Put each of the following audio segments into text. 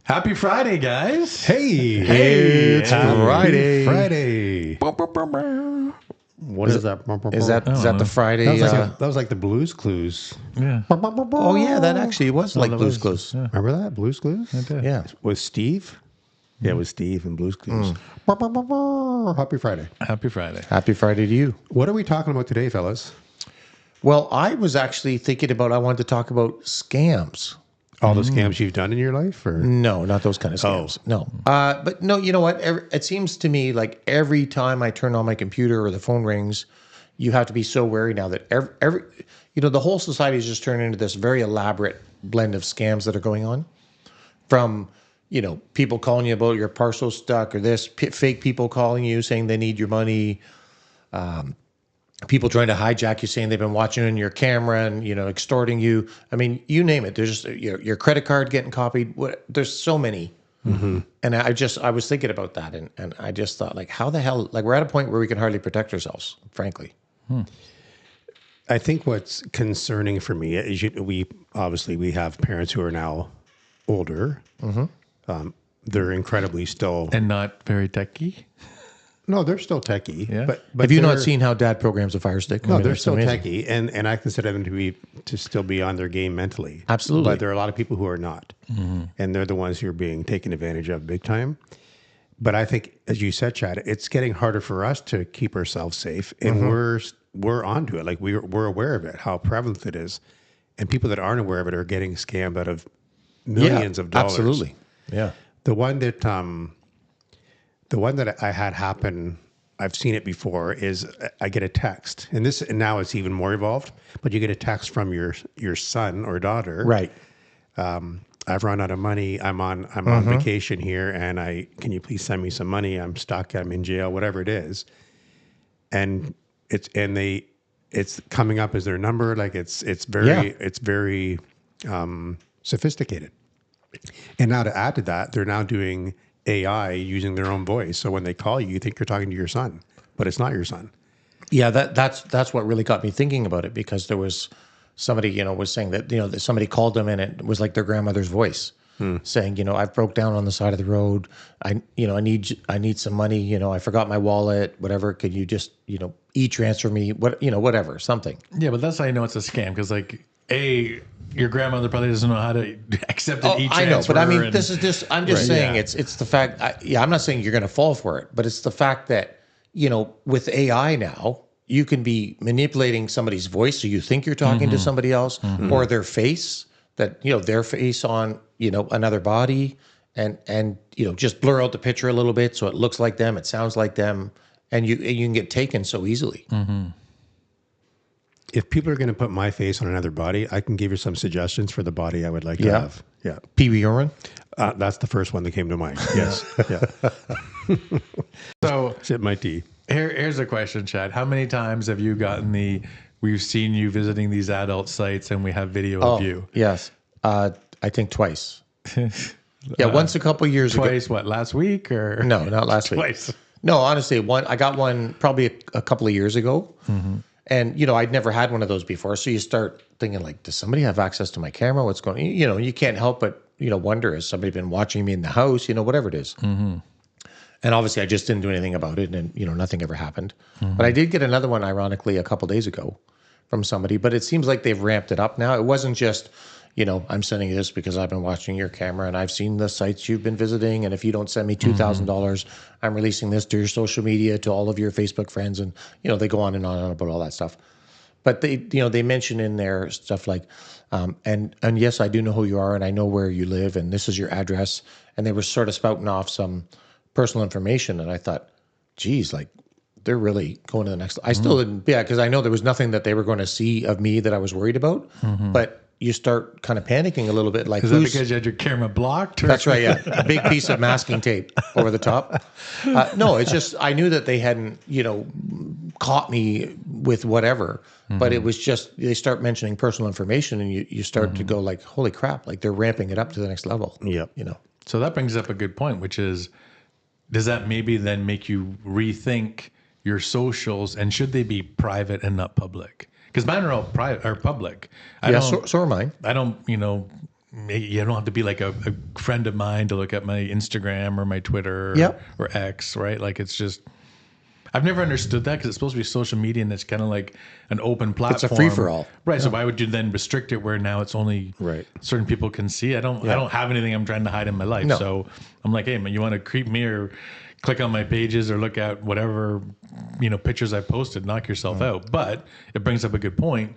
Happy Friday, guys. Hey, it's Friday. Friday. What is that? Is that the Friday? That was like the Blues Clues. Yeah. Oh yeah, that actually was like that Blues was- Clues. yeah. Remember that Blues Clues? I did. Yeah. With Steve. Yeah, it was Steve and Blues Clues. Happy Friday. Happy Friday. Happy Friday to you. What are we talking about today, fellas? Well, I was actually thinking about. I wanted to talk about scams. All the scams you've done in your life, or No, not those kind of scams. No. But no, you know what? It seems to me like every time I turn on my computer or the phone rings, you have to be so wary now that every the whole society has just turned into this very elaborate blend of scams that are going on. From, people calling you about your parcel stuck or this, fake people calling you saying they need your money, people trying to hijack you saying they've been watching on your camera and, extorting you. I mean, you name it. There's just your credit card getting copied. There's so many. Mm-hmm. And I was thinking about that. And I just thought, like, how the hell, like, we're at a point where we can hardly protect ourselves, frankly. I think what's concerning for me is we have parents who are now older. Mm-hmm. They're incredibly still. And not very techy. No, they're still techie. Yeah. But Have you not seen how Dad programs a Fire Stick? No, they're it's still amazing. techie, and I consider them to still be on their game mentally. Absolutely. But there are a lot of people who are not, and they're the ones who are being taken advantage of big time. But I think, as you said, Chad, it's getting harder for us to keep ourselves safe, and we're onto it. Like we're aware of it, how prevalent it is, and people that aren't aware of it are getting scammed out of millions of dollars. Absolutely. Yeah. The one that I had happen, I've seen it before, is I get a text, and now it's even more evolved, but you get a text from your son or daughter. Right. I've run out of money. I'm on vacation here, and can you please send me some money? I'm stuck. I'm in jail. Whatever it is, and it's coming up as their number. Like it's very sophisticated. And now to add to that, they're now doing AI using their own voice. So when they call you, you think you're talking to your son, but it's not your son. Yeah, that's what really got me thinking about it, because there was somebody, was saying that, that somebody called them and it was like their grandmother's voice saying, I've broke down on the side of the road. I need some money. I forgot my wallet, whatever. Could you just, e-transfer me, whatever, something. Yeah, but that's how you know it's a scam. Because your grandmother probably doesn't know how to accept an e-transfer. I know, but I mean, this is just, I'm just saying Yeah. it's the fact, I'm not saying you're going to fall for it, but it's the fact that, with AI now, you can be manipulating somebody's voice so you think you're talking to somebody else, or their face, that, their face on, another body, and just blur out the picture a little bit so it looks like them, it sounds like them, and you can get taken so easily. If people are going to put my face on another body, I can give you some suggestions for the body I would like to have. Yeah. Pee-wee urine? That's the first one that came to mind. Yes. Yeah. So Sip my tea. here's a question, Chad. How many times have you gotten we've seen you visiting these adult sites and we have video of you? Yes. I think twice. Once a couple years ago. Twice, what, last week or? No, not last week. Twice. No, honestly, I got one probably a couple of years ago. And, I'd never had one of those before. So you start thinking, like, does somebody have access to my camera? What's going on? You can't help but, wonder, has somebody been watching me in the house? Whatever it is. And obviously, I just didn't do anything about it. And, nothing ever happened. But I did get another one, ironically, a couple days ago from somebody. But it seems like they've ramped it up now. It wasn't just, I'm sending you this because I've been watching your camera and I've seen the sites you've been visiting. And if you don't send me $2,000, I'm releasing this to your social media, to all of your Facebook friends. And, they go on and on about all that stuff. But they mention in there stuff like, and yes, I do know who you are and I know where you live and this is your address. And they were sort of spouting off some personal information. And I thought, geez, like, they're really going to the next. I still didn't, because I know there was nothing that they were going to see of me that I was worried about. But you start kind of panicking a little bit. Like, Is that because you had your camera blocked? Or? That's right, yeah. A big piece of masking tape over the top. No, it's just, I knew that they hadn't, caught me with whatever. But it was just, they start mentioning personal information and you start to go like, holy crap, like they're ramping it up to the next level. Yep. So that brings up a good point, which is, does that maybe then make you rethink your socials, and should they be private and not public? Because mine are all private or public. So are mine. I don't, you don't have to be like a friend of mine to look at my Instagram or my Twitter Yep. or X, right? Like it's just, I've never understood that because it's supposed to be social media and it's kind of like an open platform. It's a free-for-all. Right. So why would you then restrict it where now it's only Right. certain people can see? I don't have anything I'm trying to hide in my life. No. So I'm like, hey man, you want to creep me or click on my pages or look at whatever, pictures I posted, knock yourself out. But it brings up a good point.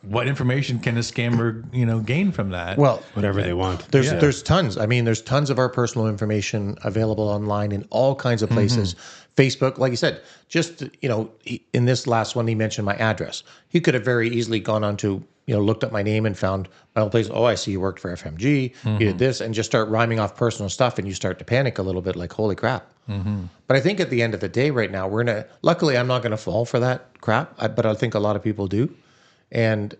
What information can a scammer, gain from that? Well, Whatever they want. there's tons. I mean, there's tons of our personal information available online in all kinds of places. Facebook, like you said, just, in this last one, he mentioned my address. He could have very easily gone on to, looked up my name and found my own place. Oh, I see you worked for FMG. You did this, and just start rhyming off personal stuff. And you start to panic a little bit like, holy crap. But I think at the end of the day right now, luckily I'm not going to fall for that crap, but I think a lot of people do. And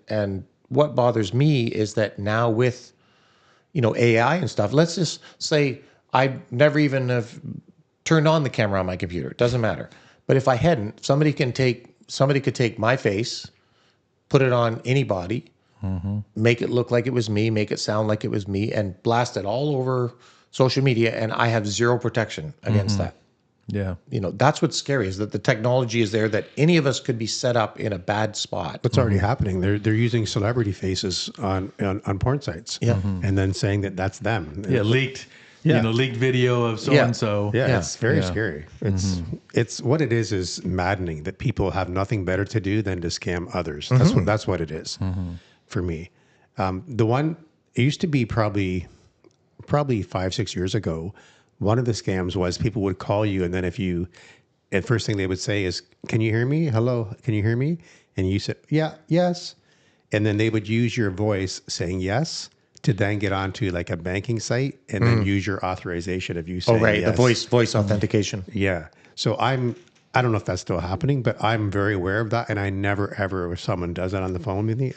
what bothers me is that now with, AI and stuff, let's just say I never even have turned on the camera on my computer. It doesn't matter. But if I hadn't, somebody could take my face, put it on anybody, make it look like it was me, make it sound like it was me, and blast it all over social media. And I have zero protection against that. Yeah. That's what's scary is that the technology is there that any of us could be set up in a bad spot. What's already happening? They're using celebrity faces on porn sites, and then saying that that's them. Yeah. Leaked video of so and so. Yeah, it's very scary. It's what it is maddening that people have nothing better to do than to scam others. That's what it is for me. It used to be probably 5-6 years ago. One of the scams was people would call you, and then first thing they would say is, "Can you hear me? Hello, can you hear me?" And you said, "Yeah, yes." And then they would use your voice saying yes to then get onto like a banking site and then use your authorization of you saying yes. The voice authentication. Yeah. So I don't know if that's still happening, but I'm very aware of that. And I never, ever, if someone does that on the phone with me,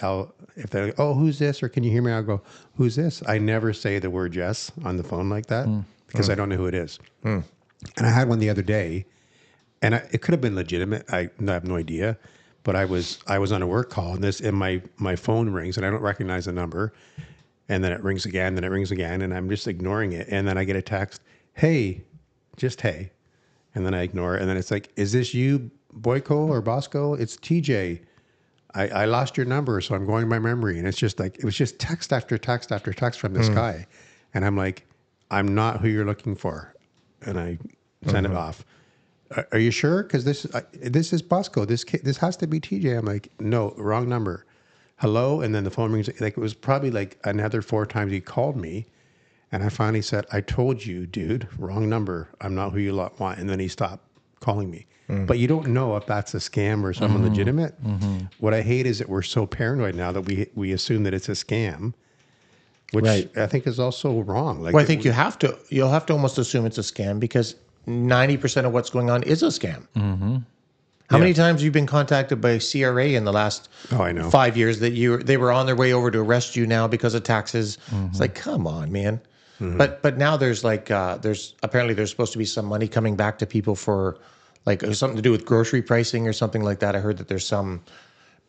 if they're like, "Oh, who's this?" or "Can you hear me?" I'll go, "Who's this?" I never say the word yes on the phone like that because I don't know who it is. And I had one the other day, and it could have been legitimate. I have no idea, but I was on a work call and my phone rings and I don't recognize the number. And then it rings again, then it rings again, and I'm just ignoring it. And then I get a text, "Hey, just hey." And then I ignore it. And then it's like, "Is this you, Boyko or Bosco? It's TJ. I lost your number, so I'm going by memory." And it's just like, it was just text after text after text from this guy. And I'm like, "I'm not who you're looking for." And I send it off. "Are you sure? Because this is Bosco. This has to be TJ. I'm like, "No, wrong number. Hello." And then the phone rings. Like it was probably like another 4 times he called me. And I finally said, "I told you, dude, wrong number. I'm not who you want." And then he stopped calling me. But you don't know if that's a scam or someone legitimate. What I hate is that we're so paranoid now that we assume that it's a scam, which I think is also wrong. Like, Well, I think you'll have to almost assume it's a scam because 90% of what's going on is a scam. How many times have you been contacted by CRA in the last 5 years that they were on their way over to arrest you now because of taxes? It's like, come on, man. But now there's apparently there's supposed to be some money coming back to people for like something to do with grocery pricing or something like that. I heard that there's some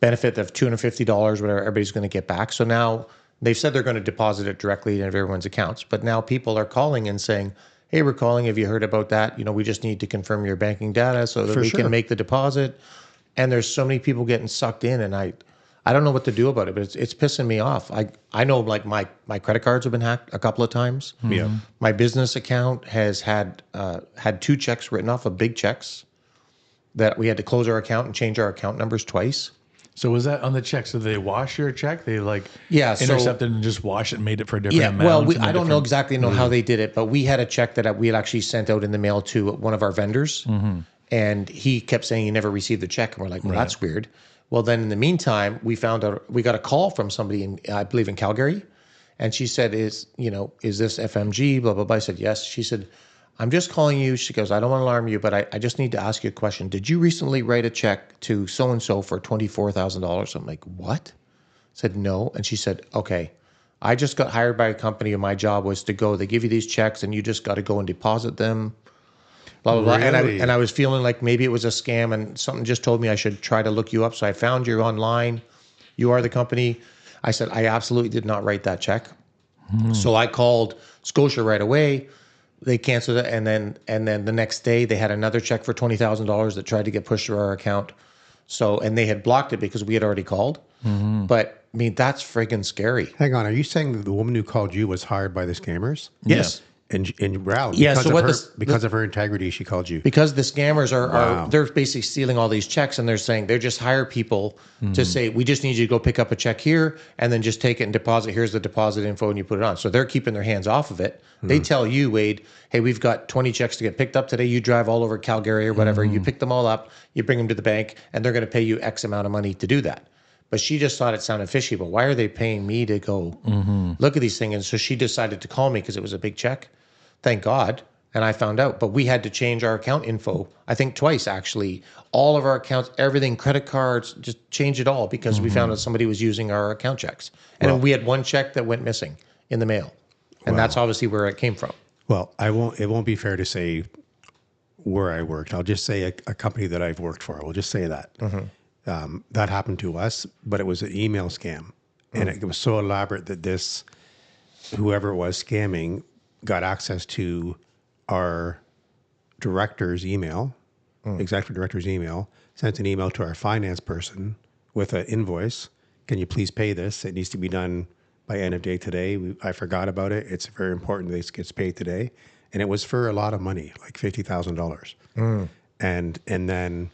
benefit of $250, whatever everybody's going to get back. So now they've said they're going to deposit it directly into everyone's accounts. But now people are calling and saying, "Hey, we're calling. Have you heard about that? We just need to confirm your banking data so that we can make the deposit." And there's so many people getting sucked in, and I don't know what to do about it, but it's pissing me off. I know like my credit cards have been hacked a couple of times. Yeah. My business account has had 2 checks written off of big checks that we had to close our account and change our account numbers twice. So was that on the check? So they wash your check? They so- intercepted and just wash it and made it for a different amount? Well, I don't know exactly how they did it, but we had a check that we had actually sent out in the mail to one of our vendors, and he kept saying he never received the check, and we're like, well, that's weird. Well, then in the meantime, we found out we got a call from somebody I believe in Calgary, and she said, "Is this FMG? Blah blah blah." I said, "Yes." She said, "I'm just calling you." She goes, "I don't want to alarm you, but I just need to ask you a question. Did you recently write a check to so-and-so for $24,000? I'm like, "What?" I said, "No." And she said, "Okay, I just got hired by a company and my job was to go, they give you these checks and you just got to go and deposit them. Blah, blah, blah." Really? And I was feeling like maybe it was a scam and something just told me I should try to look you up. So I found you online. You are the company. I said, "I absolutely did not write that check." So I called Scotia right away. They canceled it, and then the next day they had another check for $20,000 that tried to get pushed through our account. So, and they had blocked it because we had already called. But I mean, that's friggin' scary. Hang on, are you saying that the woman who called you was hired by the scammers? Yes. And wow, Yeah, because so of what her, because of her integrity, she called you. Because the scammers are Wow. they're basically stealing all these checks, and they're saying they just hire people to say, we just need you to go pick up a check here and then just take it and deposit. Here's the deposit info, and you put it on. So they're keeping their hands off of it. They tell you, Wade, hey, we've got 20 checks to get picked up today. You drive all over Calgary or whatever. You pick them all up, you bring them to the bank, and they're going to pay you X amount of money to do that. But she just thought it sounded fishy. But why are they paying me to go look at these things? And so she decided to call me because it was a big check. Thank God. And I found out, but we had to change our account info, I think twice actually. All of our accounts, everything, credit cards, just change it all because we found out somebody was using our account checks. And then we had one check that went missing in the mail. And that's obviously where it came from. Well, it won't be fair to say where I worked. I'll just say a company that I've worked for. We'll just say that. That happened to us, but it was an email scam. And it was so elaborate that whoever it was scamming got access to our director's email, executive director's email, sent an email to our finance person with an invoice. Can you please pay this? It needs to be done by end of day today. I forgot about it. It's very important that it gets paid today. And it was for a lot of money, like $50,000. And then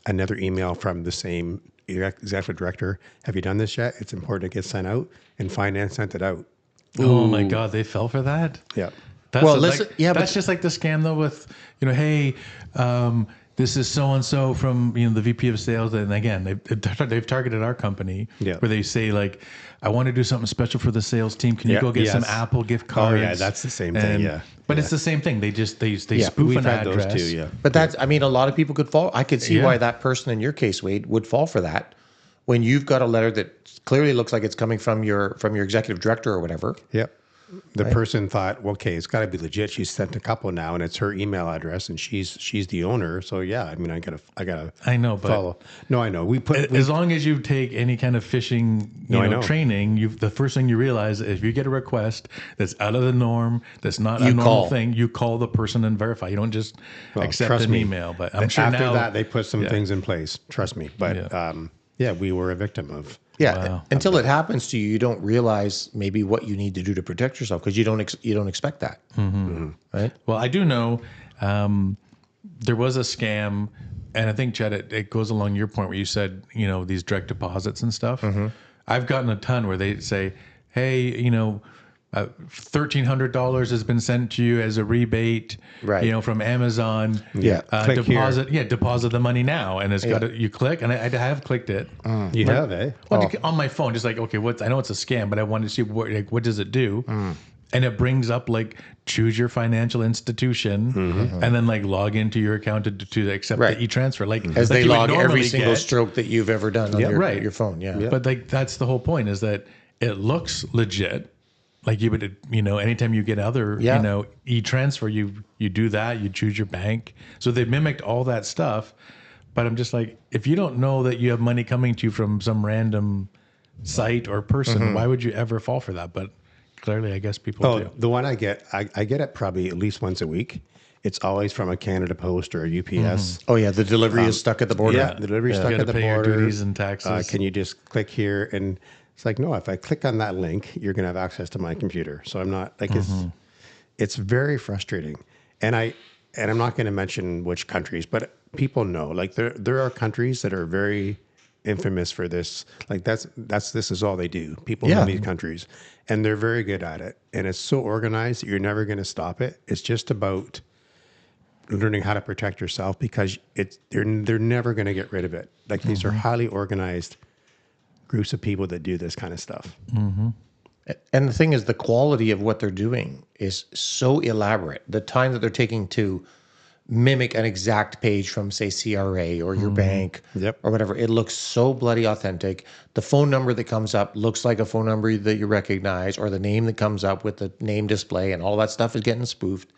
another email from the same executive director. Have you done this yet? It's important it gets sent out. And finance sent it out. Oh my God, they fell for that? Yeah. That's just like the scam though with, hey, this is so-and-so from, the VP of sales. And again, they've targeted our company where they say like, I want to do something special for the sales team. Can you go get some Apple gift cards? Oh yeah, that's the same thing. Yeah. But it's the same thing. They spoof We've an had address. those too, yeah. But a lot of people could fall. I could see why that person in your case, Wade, would fall for that. When you've got a letter that clearly looks like it's coming from your executive director or whatever. Yep. The person thought, well, okay, it's got to be legit. She's sent a couple now, and it's her email address, and she's the owner. So yeah, I mean, I gotta. I know, but follow. No, I know. As long as you take any kind of phishing, training, the first thing you realize is if you get a request that's out of the norm, that's not a normal thing, you call the person and verify. You don't just accept an email. But I'm sure after now, that they put some things in place. Trust me. But we were a victim of. Yeah, Wow. until it happens to you, you don't realize maybe what you need to do to protect yourself because you don't expect that, right? Well, I do know there was a scam, and I think Chad, it goes along your point where you said these direct deposits and stuff. I've gotten a ton where they say, "Hey, $1,300 has been sent to you as a rebate, right? From Amazon. Yeah, deposit. Here. Yeah, deposit the money now, and it's got to, you click, and I have clicked it. You have, eh? Well, on my phone, just like okay, I know it's a scam, but I wanted to see what does it do, and it brings up like choose your financial institution, and then like log into your account to accept the e-transfer, as they you would log every normally single stroke that you've ever done on your phone. Yeah, but like that's the whole point is that it looks legit. Like you would, anytime you get other, e-transfer, you do that, you choose your bank. So they've mimicked all that stuff. But I'm just like, if you don't know that you have money coming to you from some random site or person, why would you ever fall for that? But clearly, I guess people do. The one I get it probably at least once a week. It's always from a Canada Post or a UPS. Oh yeah, the delivery is stuck at the border. Yeah, the delivery is stuck at the pay your border. duties and taxes. Can you just click here? And it's like, no, if I click on that link, you're going to have access to my computer. So I'm not like it's very frustrating. And I'm not going to mention which countries, but people know. Like there are countries that are very infamous for this. Like this is all they do. People in these countries, and they're very good at it. And it's so organized that you're never going to stop it. It's just about learning how to protect yourself because they're never going to get rid of it. Like these are highly organized groups of people that do this kind of stuff. And the thing is, the quality of what they're doing is so elaborate. The time that they're taking to mimic an exact page from, say, CRA or your bank or whatever, it looks so bloody authentic. The phone number that comes up looks like a phone number that you recognize, or the name that comes up with the name display, and all that stuff is getting spoofed.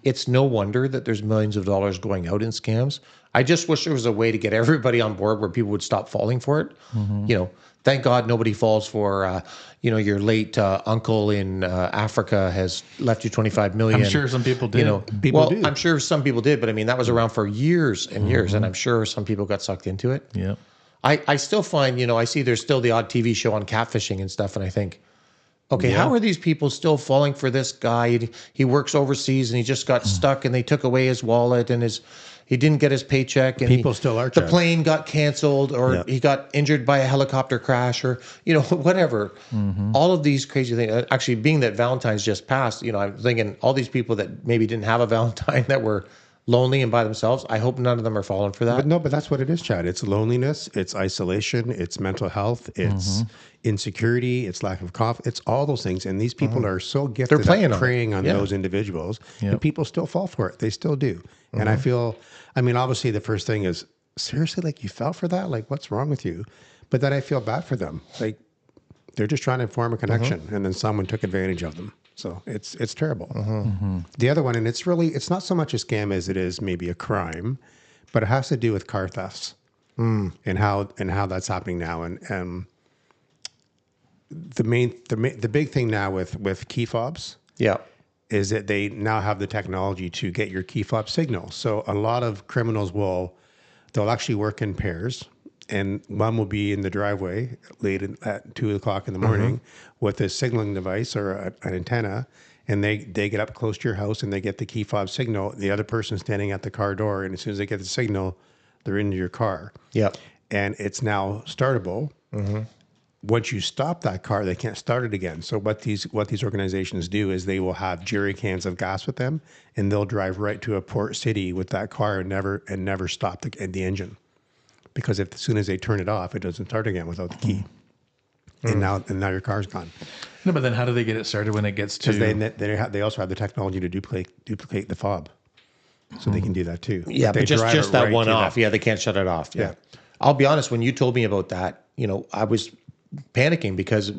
It's no wonder that there's millions of dollars going out in scams. I just wish there was a way to get everybody on board where people would stop falling for it. Thank God nobody falls for, your late uncle in Africa has left you 25 million. I'm sure some people did. People do. I'm sure some people did, but I mean, that was around for years and years, and I'm sure some people got sucked into it. Yeah. I still find, I see there's still the odd TV show on catfishing and stuff, and I think, okay, how are these people still falling for this guy? He works overseas and he just got stuck and they took away his wallet and he didn't get his paycheck. And People still are the checked. plane got canceled or he got injured by a helicopter crash or, whatever. All of these crazy things. Actually, being that Valentine's just passed, I'm thinking all these people that maybe didn't have a Valentine that were lonely and by themselves, I hope none of them are falling for that. But that's what it is, Chad. It's loneliness, it's isolation, it's mental health, it's insecurity, it's lack of confidence, it's all those things. And these people are so gifted playing at on it. preying on those individuals, and people still fall for it. They still do. And I feel, obviously the first thing is, seriously, like you fell for that? Like what's wrong with you? But then I feel bad for them. Like they're just trying to form a connection and then someone took advantage of them. So it's terrible. The other one, and it's not so much a scam as it is maybe a crime, but it has to do with car thefts and how that's happening now. And the big thing now with key fobs is that they now have the technology to get your key fob signal. So a lot of criminals they'll actually work in pairs. And one will be in the driveway late at 2 o'clock in the morning with a signaling device or an antenna, and they get up close to your house and they get the key fob signal. The other person's standing at the car door, and as soon as they get the signal, they're into your car. Yep. And it's now startable. Once you stop that car, they can't start it again. So what these organizations do is they will have jerry cans of gas with them, and they'll drive right to a port city with that car and never stop the engine. Because as soon as they turn it off, it doesn't start again without the key. And now your car's gone. No, but then how do they get it started when it gets to? Because they also have the technology to duplicate the fob, so they can do that too. Yeah, but just that one off. Yeah, they can't shut it off. Yeah. I'll be honest. When you told me about that, I was panicking because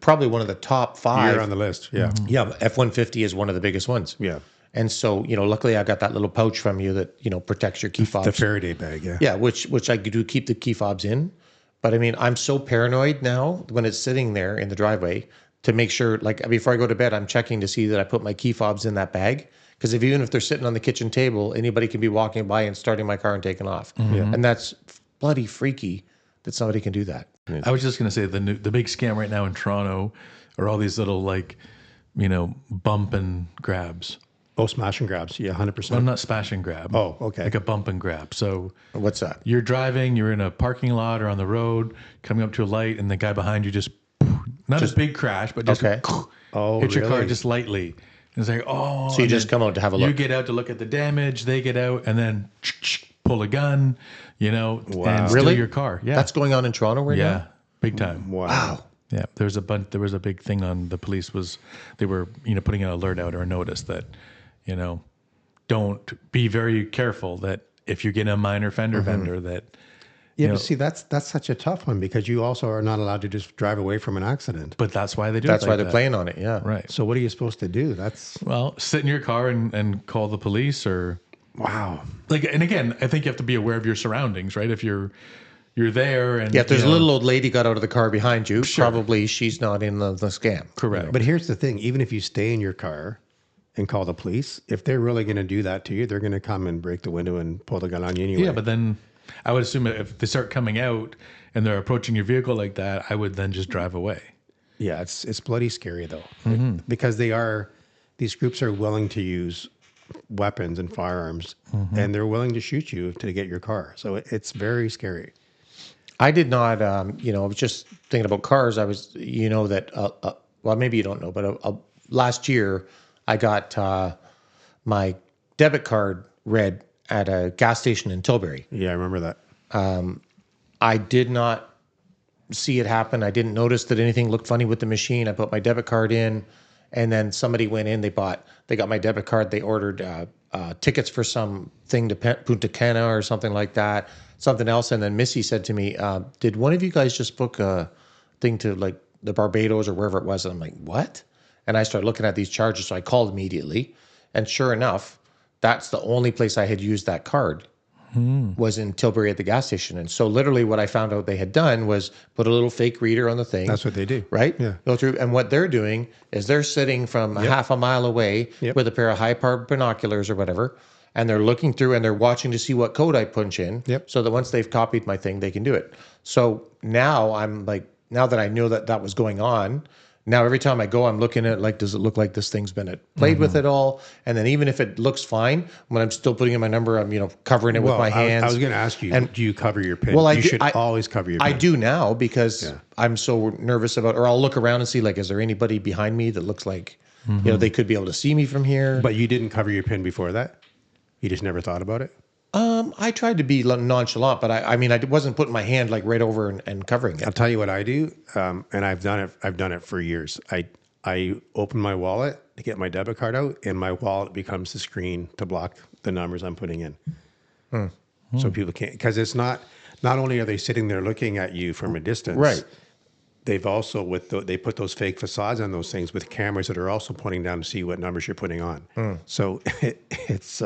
probably one of the top 5. You're on the list. Yeah. Yeah, F-150 is one of the biggest ones. Yeah. And so, luckily I got that little pouch from you that, protects your key fobs. The Faraday bag, yeah. Yeah, which I do keep the key fobs in. But I'm so paranoid now when it's sitting there in the driveway to make sure, like before I go to bed, I'm checking to see that I put my key fobs in that bag. Because even if they're sitting on the kitchen table, anybody can be walking by and starting my car and taking off. And that's bloody freaky that somebody can do that. I was just going to say the big scam right now in Toronto are all these little bump and grabs. Oh, smash and grabs. Yeah, 100%. Well, not smash and grab. Oh, okay. Like a bump and grab. So What's that? you're driving, you're in a parking lot or on the road, coming up to a light, and the guy behind you just a big crash, but just hit your car just lightly. And it's like, oh. So you just come out to have a look. You get out to look at the damage, they get out, and then pull a gun, and steal your car. Yeah. That's going on in Toronto right now? Yeah, big time. Wow. Yeah, there was a big thing on the police they were putting an alert out or a notice that don't be very careful that if you get a minor fender vendor that but see that's such a tough one because you also are not allowed to just drive away from an accident. But that's why they do. That's it why like they're that. playing on it. Yeah. Right. So what are you supposed to do? Sit in your car and call the police or wow. and again, I think you have to be aware of your surroundings, right? If you're there and if there's a little old lady got out of the car behind you, probably she's not in the scam. Correct. But here's the thing: even if you stay in your car and call the police, if they're really going to do that to you, they're going to come and break the window and pull the gun on you anyway. Yeah, but then I would assume if they start coming out and they're approaching your vehicle like that, I would then just drive away. Yeah, it's bloody scary though, because these groups are willing to use weapons and firearms, and they're willing to shoot you to get your car. So it's very scary. I did not, I was just thinking about cars. I was, that, well, maybe you don't know, but last year I got my debit card read at a gas station in Tilbury. Yeah, I remember that. I did not see it happen. I didn't notice that anything looked funny with the machine. I put my debit card in, and then somebody went in. They got my debit card. They ordered tickets for something to Punta Cana or something like that, something else. And then Missy said to me, "Did one of you guys just book a thing to like the Barbados or wherever it was?" And I'm like, "What?" And I started looking at these charges. So I called immediately, and sure enough, that's the only place I had used that card. was in Tilbury at the gas station. And so literally what I found out they had done was put a little fake reader on the thing. That's what they do. Right? Yeah. Go through. And what they're doing is they're sitting from a half a mile away with a pair of high-powered binoculars or whatever, and they're looking through and they're watching to see what code I punch in so that once they've copied my thing, they can do it. So now I'm like, now that I knew that that was going on, now every time I go, I'm looking at it like, does it look like this thing's been played with at all? And then even if it looks fine, when I'm still putting in my number, I'm covering it with my hands. I was going to ask you, do you cover your PIN? Well, you should always cover your PIN. I do now because I'm so nervous about, or I'll look around and see like, is there anybody behind me that looks like, they could be able to see me from here. But you didn't cover your PIN before that? You just never thought about it? I tried to be nonchalant, but I mean, I wasn't putting my hand like right over and covering it. I'll tell you what I do, and I've done it. I've done it for years. I open my wallet to get my debit card out, and my wallet becomes the screen to block the numbers I'm putting in, so people can't. Because it's not only are they sitting there looking at you from a distance, right? They've also they put those fake facades on those things with cameras that are also pointing down to see what numbers you're putting on. So it's.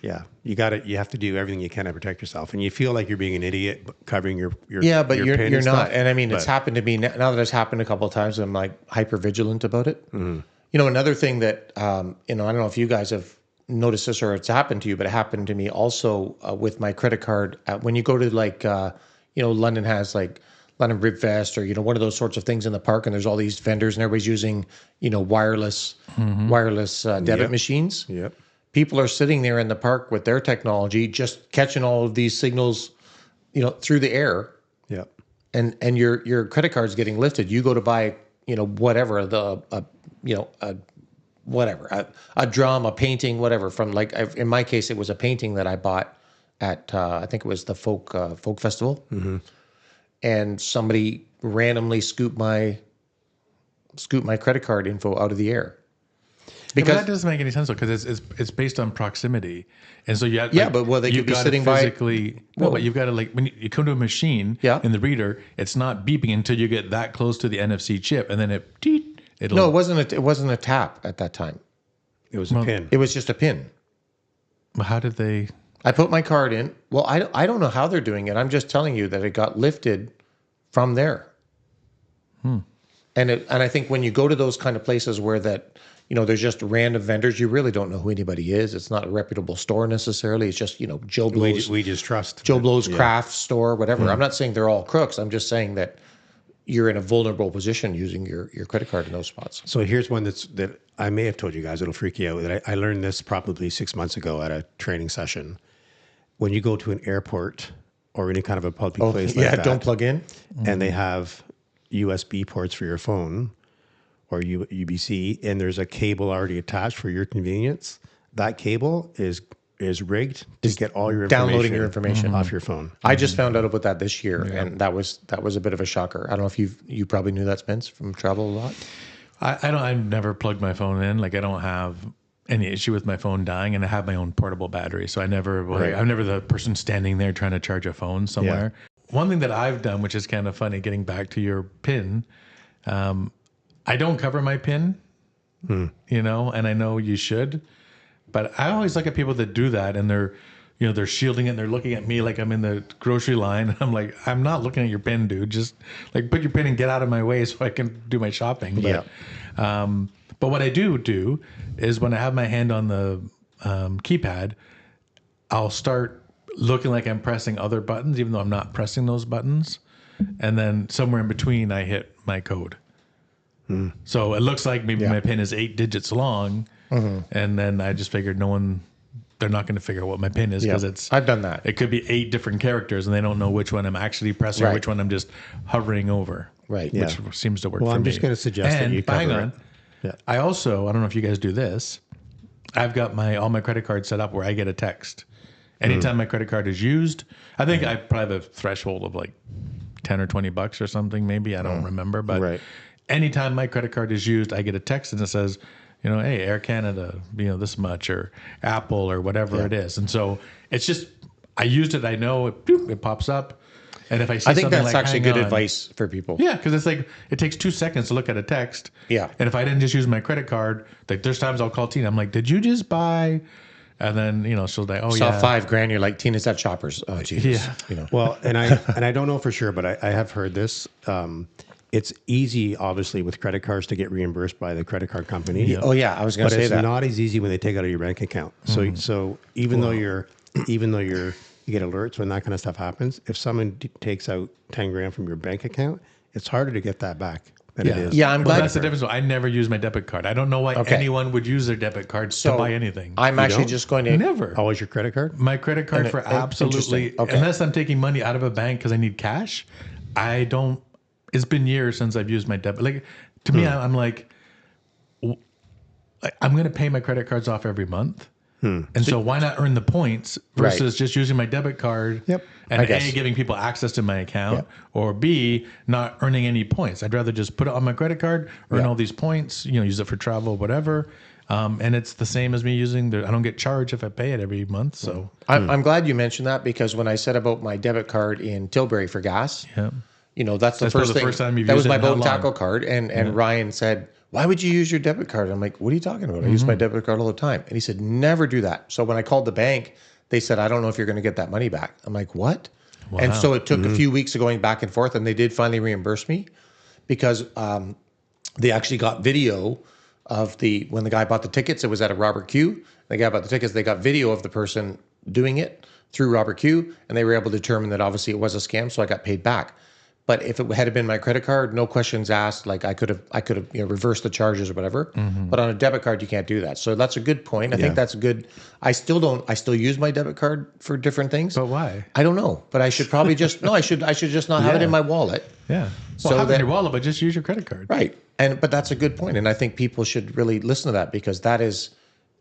Yeah, you have to do everything you can to protect yourself, and you feel like you're being an idiot covering your but your PIN you're and not. stuff, And I mean, it's happened to me now that it's happened a couple of times. I'm like hyper vigilant about it. Another thing that I don't know if you guys have noticed this or it's happened to you, but it happened to me also with my credit card. When you go to like London has like London Ribfest or one of those sorts of things in the park, and there's all these vendors and everybody's using wireless debit machines. Yep. People are sitting there in the park with their technology, just catching all of these signals, through the air. Yep. And your credit card's getting lifted. You go to buy, whatever a drum, a painting, whatever. From like in my case, it was a painting that I bought at I think it was the folk festival, and somebody randomly scooped my credit card info out of the air. Because that doesn't make any sense though, because it's based on proximity, and so you have, but they could be sitting physically. But you've got to when you come to a machine in the reader, it's not beeping until you get that close to the NFC chip, and then it'll. No, it wasn't a tap at that time. It was a PIN. It was just a PIN. How did they? I put my card in. Well, I don't know how they're doing it. I'm just telling you that it got lifted from there. And I think when you go to those kind of places where that. There's just random vendors. You really don't know who anybody is. It's not a reputable store necessarily. It's just, Joe Blow's. We just trust. Joe Blow's craft store, whatever. I'm not saying they're all crooks. I'm just saying that you're in a vulnerable position using your credit card in those spots. So here's one that I may have told you guys. It'll freak you out. That I learned this probably 6 months ago at a training session. When you go to an airport or any kind of a public place like that. Don't plug in. And they have USB ports for your phone. Or UBC, and there's a cable already attached for your convenience. That cable is rigged to get all your information downloading your information off your phone. I just found out about that this year, and that was a bit of a shocker. I don't know if you probably knew that, Spence, from travel a lot. I've never plugged my phone in. Like I don't have any issue with my phone dying, and I have my own portable battery, so I'm never the person standing there trying to charge a phone somewhere. Yeah. One thing that I've done, which is kind of funny, getting back to your PIN. I don't cover my PIN, and I know you should, but I always look at people that do that and they're shielding it and they're looking at me like I'm in the grocery line. And I'm like, I'm not looking at your PIN, dude. Just like put your PIN and get out of my way so I can do my shopping. But, but what I do is when I have my hand on the keypad, I'll start looking like I'm pressing other buttons, even though I'm not pressing those buttons. And then somewhere in between, I hit my code. So it looks like maybe my PIN is 8 digits long, and then I just figured they're not going to figure out what my PIN is because I've done that. It could be 8 different characters, and they don't know which one I'm actually pressing or which one I'm just hovering over. Right. Which seems to work for me. Well, I'm just going to suggest that you cover hang on. Yeah. I also, I don't know if you guys do this, I've got all my credit cards set up where I get a text. Anytime my credit card is used, I think I probably have a threshold of like $10 or $20 or something, maybe. I don't remember, but anytime my credit card is used, I get a text and it says, hey, Air Canada, this much, or Apple, or whatever it is. And so it's just, I used it, I know it pops up. And if I see something that's like, actually good advice for people. Yeah, because it's like, it takes 2 seconds to look at a text. Yeah. And if I didn't just use my credit card, like there's times I'll call Tina, I'm like, did you just buy And then, she'll like, oh, Saw yeah. $5,000. You're like, Tina's at Shoppers. Oh, Jesus. Yeah. Well, and I don't know for sure, but I have heard this. It's easy, obviously, with credit cards to get reimbursed by the credit card company. Oh, yeah. I was going But to say it's that. not as easy when they take out of your bank account. So even though you get alerts when that kind of stuff happens, if someone takes out 10 grand from your bank account, it's harder to get that back than it is. Yeah, I'm glad. That's the difference. I never use my debit card. I don't know why anyone would use their debit card to buy anything. I'm actually don't? just going to. Never. Always your credit card? My credit card for absolutely, interesting. Okay. unless I'm taking money out of a bank because I need cash, I don't. It's been years since I've used my debit. Like to me, I'm like, I'm going to pay my credit cards off every month. And so why not earn the points versus just using my debit card and A, giving people access to my account, or B, not earning any points. I'd rather just put it on my credit card, earn all these points, use it for travel, whatever. And it's the same as me using I don't get charged if I pay it every month. So I'm glad you mentioned that, because when I said about my debit card in Tilbury for gas, that's the first time you've that was used my it in how boat long? tackle card. And Ryan said, why would you use your debit card? I'm like, what are you talking about? I use my debit card all the time. And he said, never do that. So when I called the bank, they said, I don't know if you're going to get that money back. I'm like, what? Wow. And so it took a few weeks of going back and forth, and they did finally reimburse me, because they actually got video of when the guy bought the tickets. It was at a Robert Q. The guy bought the tickets. They got video of the person doing it through Robert Q, and they were able to determine that obviously it was a scam, so I got paid back. But if it had been my credit card, no questions asked. Like I could have reversed the charges or whatever. But on a debit card, you can't do that. So that's a good point. I think that's good. I still use my debit card for different things. But why? I don't know. But I should probably just I should just not have it in my wallet. Yeah. So Well, have it in that- your wallet, but just use your credit card. Right. But that's a good point. And I think people should really listen to that, because that is,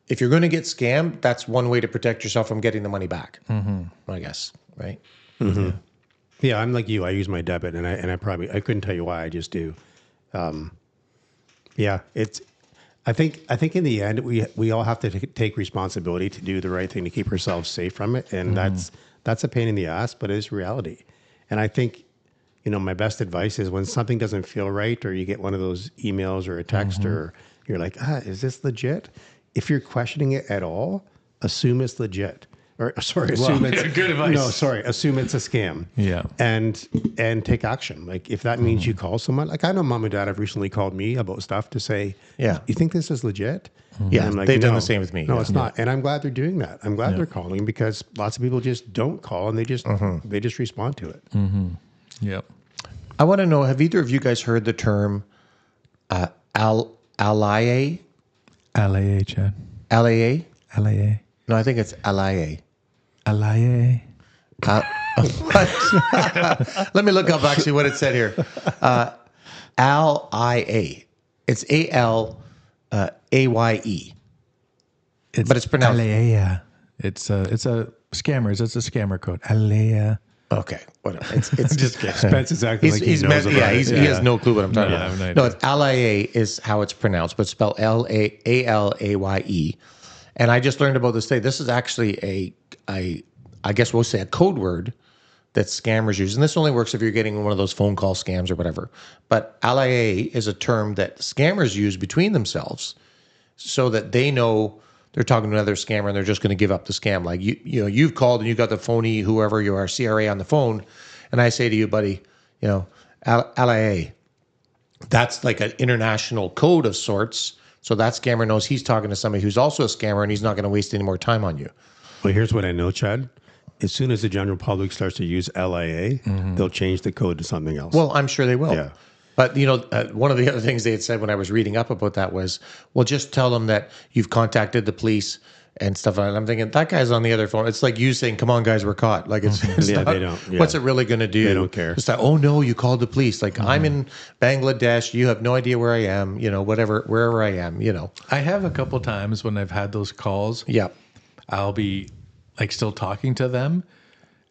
if you're going to get scammed, that's one way to protect yourself from getting the money back. I guess. Right. Yeah, I'm like you. I use my debit, and I couldn't tell you why. I just do. I think in the end we all have to take responsibility to do the right thing to keep ourselves safe from it, and that's a pain in the ass, but it is reality. And I think my best advice is when something doesn't feel right, or you get one of those emails or a text, or you're like, is this legit? If you're questioning it at all, assume it's legit. Or assume it's good advice. Assume it's a scam. Yeah. And take action. Like if that means you call someone, like I know mom and dad have recently called me about stuff to say, you think this is legit? Yeah, And I'm like, they've done "No, the same with me. No, Yeah. it's not. And I'm glad they're doing that. I'm glad they're calling, because lots of people just don't call, and they just respond to it. Yep. I want to know, have either of you guys heard the term LIA? LAA, Chad. LAA? LAA. No, I think it's LIA. LIA. Let me look up actually what it said here. LIA. It's ALAYE. But it's pronounced. LAA. It's a scammers. It's a scammer code. LAA. Okay, whatever. It's Just kidding. Spence is acting like he knows about it. he has no clue what I'm talking Yeah, I have about. no No, idea. it's LIA is how it's pronounced, but spelled LAALAYE. And I just learned about this today. This is actually I guess we'll say a code word that scammers use. And this only works if you're getting one of those phone call scams or whatever. But LIA is a term that scammers use between themselves so that they know they're talking to another scammer and they're just going to give up the scam. Like you've called and you got the phony, whoever you are, CRA on the phone. And I say to you, buddy, LIA, that's like an international code of sorts. So that scammer knows he's talking to somebody who's also a scammer, and he's not going to waste any more time on you. Well, here's what I know, Chad. As soon as the general public starts to use LIA, they'll change the code to something else. Well, I'm sure they will. Yeah. But, one of the other things they had said when I was reading up about that was, well, just tell them that you've contacted the police and stuff. And I'm thinking, that guy's on the other phone. It's like you saying, come on, guys, we're caught. Like, it's Yeah, not, they don't. Yeah. What's it really going to do? They don't care. It's like, oh, no, you called the police. Like, I'm in Bangladesh. You have no idea where I am, wherever I am, I have a couple times when I've had those calls. Yeah. I'll be like still talking to them,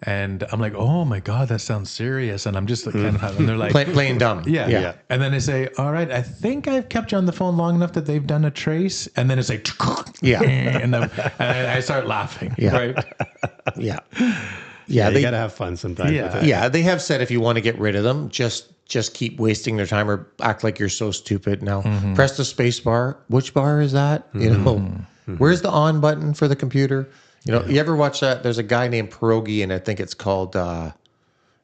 and I'm like, oh my God, that sounds serious. And I'm just like, kind of, and they're like, Playing dumb. yeah. And then they say, all right, I think I've kept you on the phone long enough that they've done a trace. And then it's like, Yeah. and I start laughing. Yeah. Right. Yeah. yeah, they you got to have fun sometimes Yeah. with it. Yeah, they have said if you want to get rid of them, just keep wasting their time or act like you're so stupid. Now, press the space bar. Which bar is that? Where's the on button for the computer? You know, you ever watch that? There's a guy named Pierogi, and I think it's called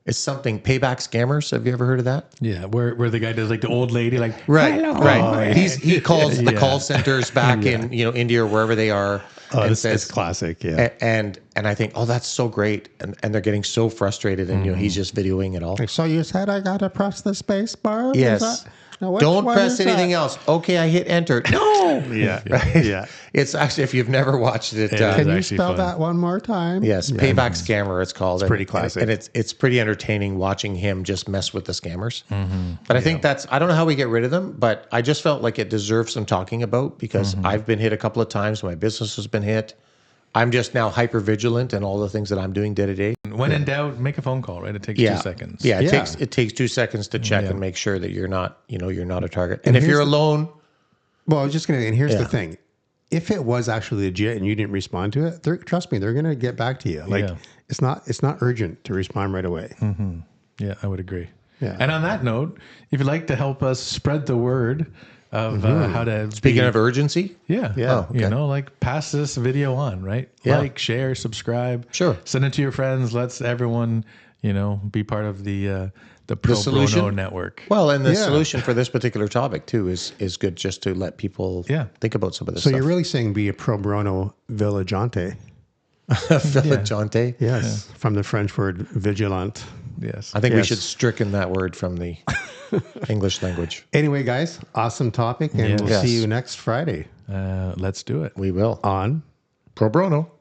it's something Payback Scammers. Have you ever heard of that? Yeah, where the guy does like the old lady, like Right, "Hello." right. He calls the call centers back in India or wherever they are, and It's classic. Yeah. and I think, oh, that's so great, and they're getting so frustrated, and he's just videoing it all. So you said I got to press the space bar? Yes. Don't press anything else. Okay, I hit enter. No. Yeah. Right? Yeah. It's actually, if you've never watched it, is Can you actually spell fun. that one more time? yes, Payback Scammer, it's called. It's pretty classic. and it's pretty entertaining watching him just mess with the scammers. But I think I don't know how we get rid of them, but I just felt like it deserves some talking about because I've been hit a couple of times. My business has been hit. I'm just now hyper vigilant in all the things that I'm doing day to day. When in doubt, make a phone call. Right, it takes 2 seconds. Yeah, Yeah. it takes 2 seconds to check and make sure that you're not a target. And if here's you're the- alone, Well, I was just going to, and here's Yeah. the thing. If it was actually legit and you didn't respond to it, trust me, they're going to get back to you. Like Yeah. it's not urgent to respond right away. Yeah, I would agree. Yeah. And on that note, if you'd like to help us spread the word of how to speaking of urgency, yeah, Yeah. you know, like pass this video on, right? Yeah. Like, share, subscribe. Sure. Send it to your friends. Let's everyone, be part of the solution? ProBROknow network. well, and the Yeah. solution for this particular topic too is good just to let people think about some of this So stuff. you're really saying be a pro bono vigilante. Vigilante. Yes. From the French word vigilant. Yes. I think we Yes. should stricken that word from the English language. Anyway, guys, awesome topic. And we'll Yes. see you next Friday Let's do it. We will. on Pro Bono.